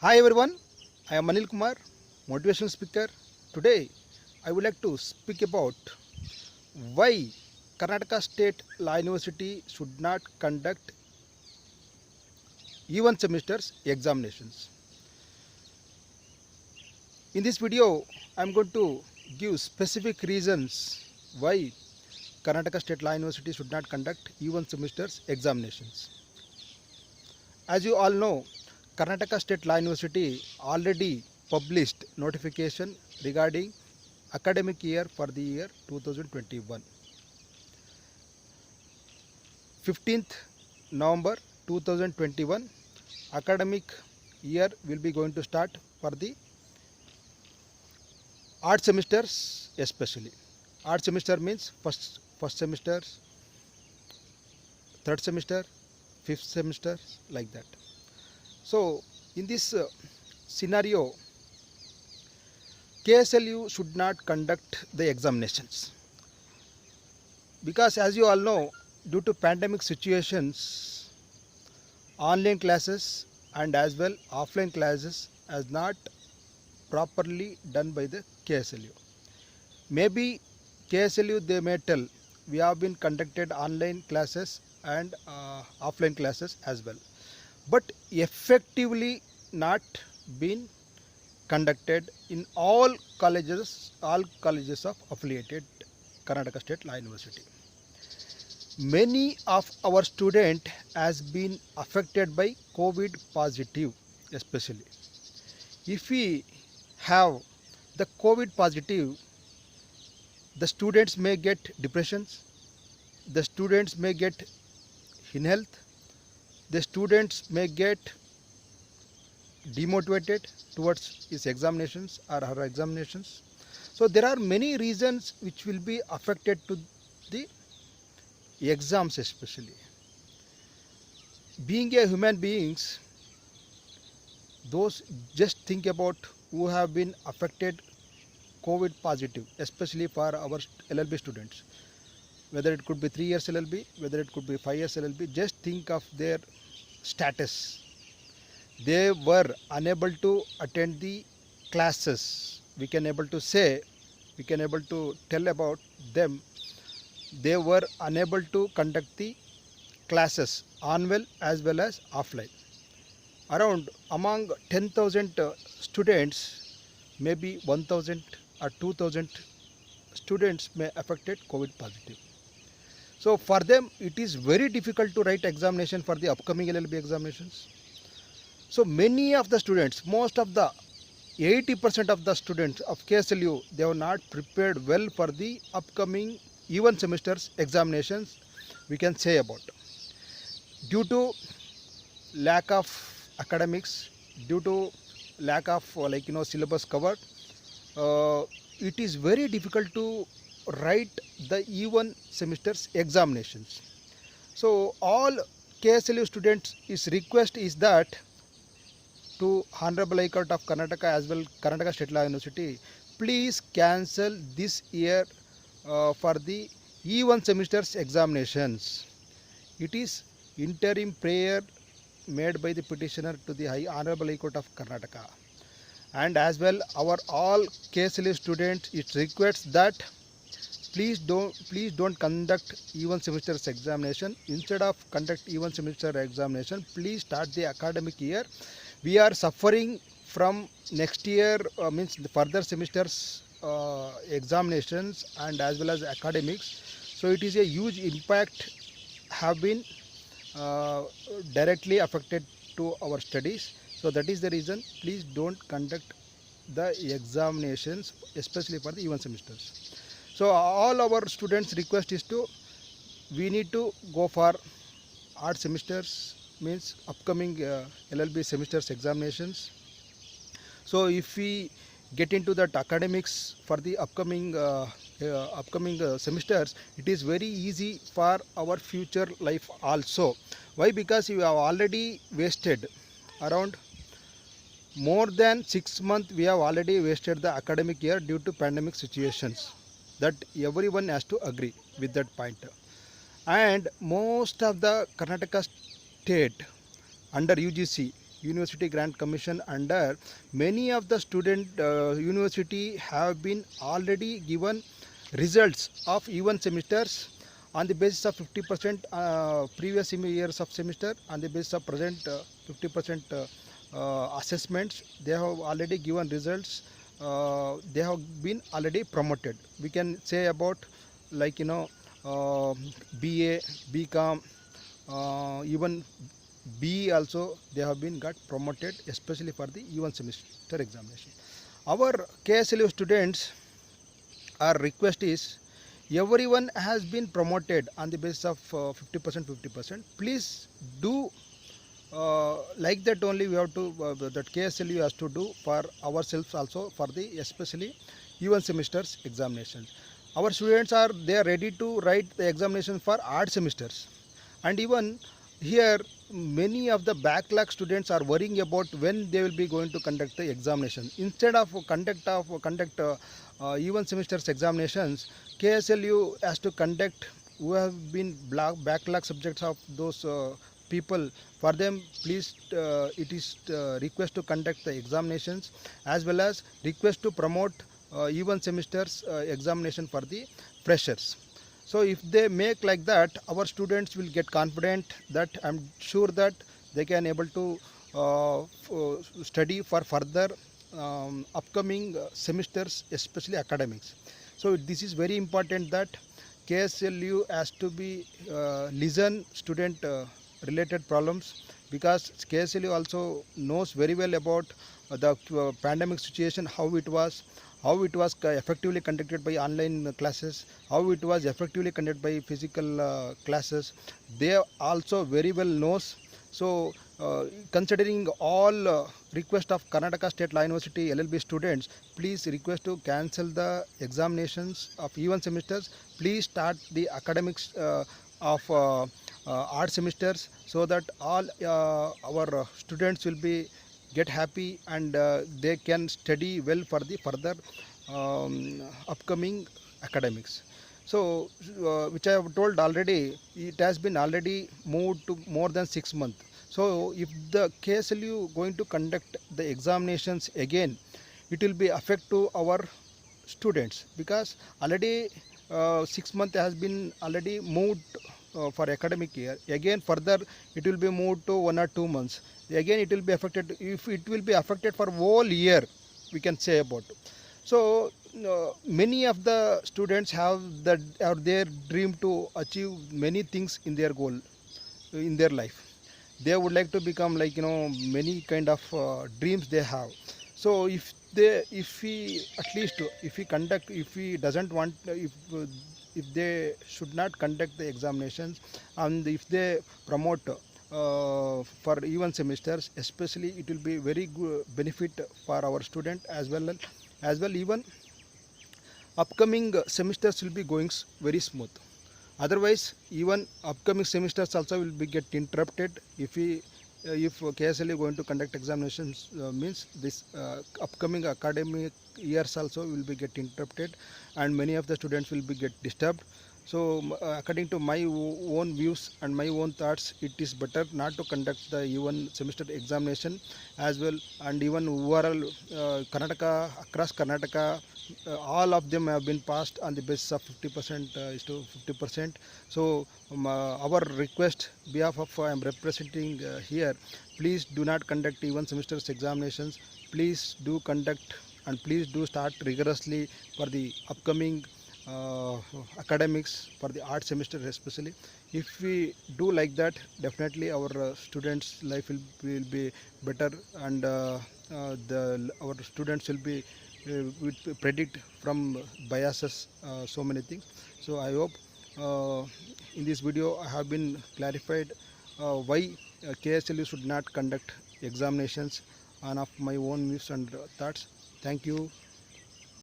Hi everyone, I am Anil Kumar, motivational speaker. Today I would like to speak about why Karnataka State Law University should not conduct even semesters examinations. In this video, I am going to give specific reasons why Karnataka State Law University should not conduct even semesters examinations. As you all know, Karnataka State Law University already published notification regarding academic year for the year 2021. 15th November 2021 academic year will be going to start for the art semesters especially. Art semester means first semester, third semester, fifth semester, like that. So in this scenario, KSLU should not conduct the examinations because, as you all know, due to pandemic situations, online classes and as well offline classes as not properly done by the KSLU. Maybe KSLU they may tell we have been conducted online classes and offline classes as well, but effectively not been conducted in all colleges of affiliated Karnataka State Law University. Many of our student has been affected by COVID positive especially. If we have the COVID positive, the students may get depressions, the students may get in health, the students may get demotivated towards his examinations or her examinations. So there are many reasons which will be affected to the exams especially. Being a human beings, those just think about who have been affected COVID positive, especially for our LLB students, whether it could be 3 years LLB, whether it could be 5 years LLB, just think of their status. They were unable to attend the classes. We can able to tell about them. They were unable to conduct the classes on as well as offline. Around among 10,000 students, maybe 1,000 or 2,000 students may affected COVID positive. So for them it is very difficult to write examination for the upcoming LLB examinations. So many of the students, most of the 80% of the students of KSLU, they are not prepared well for the upcoming even semesters examinations, we can say about. Due to lack of academics, due to lack of syllabus covered, it is very difficult to write the even semesters examinations. So all KSLU students is request is that to Honorable High Court of Karnataka as well Karnataka State Law University, please cancel this year for the even semesters examinations. It is interim prayer made by the petitioner to the Honorable High Court of Karnataka, and as well our all KSLU students, it requests that please don't conduct even semesters examination. Instead of conduct even semester examination, please start the academic year. We are suffering from next year means the further semesters examinations and as well as academics. So it is a huge impact have been directly affected to our studies. So that is the reason, please don't conduct the examinations especially for the even semesters. So all our students request is to, we need to go for art semesters, means upcoming LLB semesters examinations. So if we get into that academics for the upcoming semesters, it is very easy for our future life also. Why? Because you have already wasted around more than 6 months, we have already wasted the academic year due to pandemic situations. That everyone has to agree with that point. And most of the Karnataka state under UGC University Grant Commission under, many of the student university have been already given results of even semesters on the basis of 50% previous years of semester, on the basis of present 50% assessments. They have already given results. They have been already promoted. We can say about, like, uh, BA, BCom, even BE also, they have been got promoted, especially for the even semester examination. Our KSLU students, our request is, everyone has been promoted on the basis of 50%, 50%. Please do like that only. We have to that KSLU has to do for ourselves also, for the especially even semesters examinations. Our students are, they are ready to write the examination for odd semesters, and even here many of the backlog students are worrying about when they will be going to conduct the examination. Instead of conduct even semesters examinations, KSLU has to conduct who have been backlog subjects of those people. For them, please, it is request to conduct the examinations, as well as request to promote even semesters examination for the freshers. So if they make like that, our students will get confident that I'm sure that they can able to study for further upcoming semesters, especially academics. So this is very important that KSLU has to be listen student related problems, because KSLU also knows very well about the pandemic situation, how it was effectively conducted by online classes, how it was effectively conducted by physical classes. They also very well knows. So considering all request of Karnataka State Law University LLB students, please request to cancel the examinations of even semesters. Please start the academics of odd semesters, so that all our students will be get happy, and they can study well for the further upcoming academics. So which I have told already, it has been already moved to more than 6 months. So if the KSLU going to conduct the examinations again, it will be affect to our students, because already 6 months has been already moved for academic year. Again further it will be moved to 1 or 2 months. Again it will be affected. If it will be affected for whole year, we can say about. So many of the students have that, or their dream to achieve many things in their goal in their life. They would like to become, like, many kind of dreams they have. So if we at least, if we conduct, if we doesn't want, if they should not conduct the examinations, and if they promote for even semesters, especially it will be very good benefit for our student, as well even upcoming semesters will be going very smooth. Otherwise, even upcoming semesters also will be get interrupted if we if KSLE going to conduct examinations, means this upcoming academic years also will be get interrupted, and many of the students will be get disturbed. So according to my own views and my own thoughts, it is better not to conduct the even semester examination as well. And even overall Karnataka, across Karnataka, all of them have been passed on the basis of 50% is to 50%. So our request, behalf of I am representing here, please do not conduct even semesters examinations. Please do conduct, and please do start rigorously for the upcoming academics, for the art semester especially. If we do like that, definitely our students life will be better, and our students will be would predict from biases, so many things. So I hope in this video I have been clarified why KSLU should not conduct examinations, and of my own views and thoughts. Thank you.